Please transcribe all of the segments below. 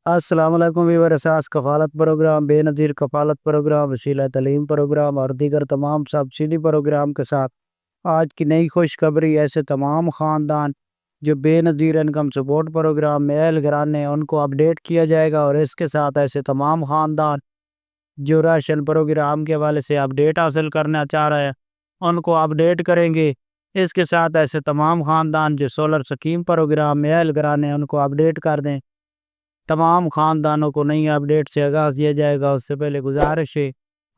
السلام علیکم ویور اساس کفالت پروگرام، بے نظیر کفالت پروگرام، وسیلہ تعلیم پروگرام اور دیگر تمام سبسڈی پروگرام کے ساتھ آج کی نئی خوشخبری۔ ایسے تمام خاندان جو بے نظیر انکم سپورٹ پروگرام میں اہل گھرانے ہیں ان کو اپڈیٹ کیا جائے گا، اور اس کے ساتھ ایسے تمام خاندان جو راشن پروگرام کے حوالے سے اپڈیٹ حاصل کرنا چاہ رہے ہیں ان کو اپڈیٹ کریں گے۔ اس کے ساتھ ایسے تمام خاندان جو سولر سکیم پروگرام میں اہل گھرانے ہیں ان کو اپڈیٹ کر دیں۔ تمام خاندانوں کو نئی اپڈیٹ سے آگاہ کیا جائے گا۔ اس سے پہلے گزارش ہے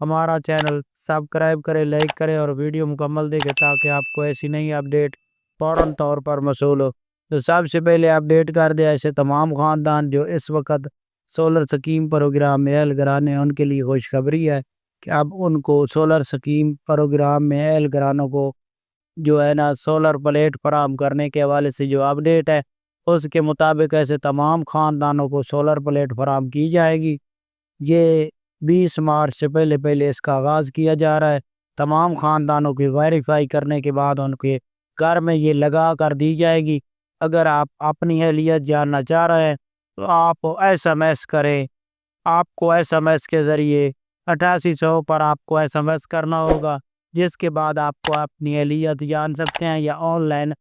ہمارا چینل سبسکرائب کرے، لائک کرے اور ویڈیو مکمل دیکھیں تاکہ آپ کو ایسی نئی اپڈیٹ فوراً طور پر موصول ہو۔ تو سب سے پہلے اپڈیٹ کر دیا ایسے تمام خاندان جو اس وقت سولر سکیم پروگرام میں اہل گھرانے ہیں ان کے لیے خوشخبری ہے کہ اب ان کو سولر سکیم پروگرام میں اہل گھرانوں کو جو ہے نا سولر پلیٹ فراہم کرنے کے حوالے سے جو اپڈیٹ ہے اس کے مطابق ایسے تمام خاندانوں کو سولر پلیٹ فراہم کی جائے گی۔ یہ 20 مارچ سے پہلے اس کا آغاز کیا جا رہا ہے۔ تمام خاندانوں کی ویریفائی کرنے کے بعد ان کے گھر میں یہ لگا کر دی جائے گی۔ اگر آپ اپنی اہلیت جاننا چاہ رہے ہیں تو آپ SMS کریں۔ آپ کو SMS کے ذریعے 8800 پر آپ کو SMS کرنا ہوگا، جس کے بعد آپ کو اپنی اہلیت جان سکتے ہیں، یا آن لائن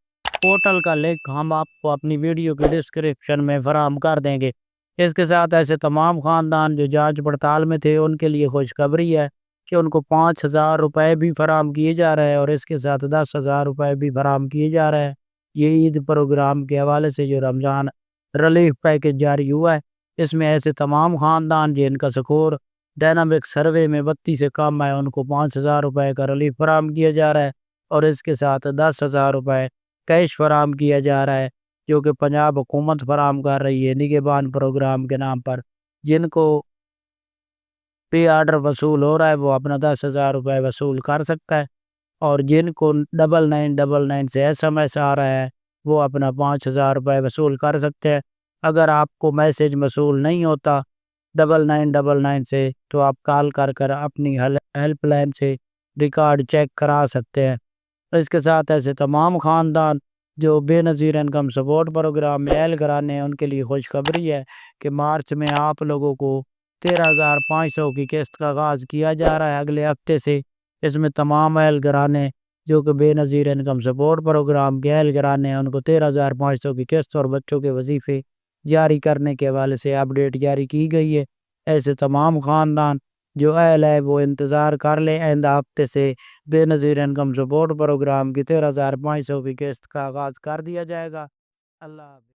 پورٹل کا لنک ہم آپ کو اپنی ویڈیو کے ڈسکرپشن میں فراہم کر دیں گے۔ اس کے ساتھ ایسے تمام خاندان جو جانچ پڑتال میں تھے ان کے لیے خوشخبری ہے کہ ان کو 5000 روپے بھی فراہم کیے جا رہے ہیں، اور اس کے ساتھ 10,000 روپے بھی فراہم کیے جا رہے ہیں۔ یہ عید پروگرام کے حوالے سے جو رمضان ریلیف پیکج جاری ہوا ہے اس میں ایسے تمام خاندان جن کا سکور ڈائنامک سروے میں 32 سے کم ہے ان کو 5000 روپے کا ریلیف فراہم کیا جا رہا ہے، اور اس کے ساتھ 10,000 روپے کیش فراہم کیا جا رہا ہے جو کہ پنجاب حکومت فراہم کر رہی ہے نگہبان پروگرام کے نام پر۔ جن کو پی آرڈر وصول ہو رہا ہے وہ اپنا 10,000 روپے وصول کر سکتا ہے، اور جن کو 9999 سے SMS آ رہا ہے وہ اپنا 5,000 روپے وصول کر سکتے ہیں۔ اگر آپ کو میسج وصول نہیں ہوتا 9999 سے تو آپ کال کر کر اپنی ہیلپ لائن سے ریکارڈ چیک کرا سکتے ہیں۔ اس کے ساتھ ایسے تمام خاندان جو بے نظیر انکم سپورٹ پروگرام میں اہل گھرانے ہیں ان کے لیے خوشخبری ہے کہ مارچ میں آپ لوگوں کو 13,500 کی قسط کا آغاز کیا جا رہا ہے اگلے ہفتے سے۔ اس میں تمام اہل گھرانے جو کہ بے نظیر انکم سپورٹ پروگرام کے اہل گھرانے ہیں ان کو 13,500 کی قسط اور بچوں کے وظیفے جاری کرنے کے حوالے سے اپڈیٹ جاری کی گئی ہے۔ ایسے تمام خاندان جو اہل ہے وہ انتظار کر لیں، آئندہ ہفتے سے بے نظیر انکم سپورٹ پروگرام کی 13,500 کی قسط کا آغاز کر دیا جائے گا۔ اللہ حافظ۔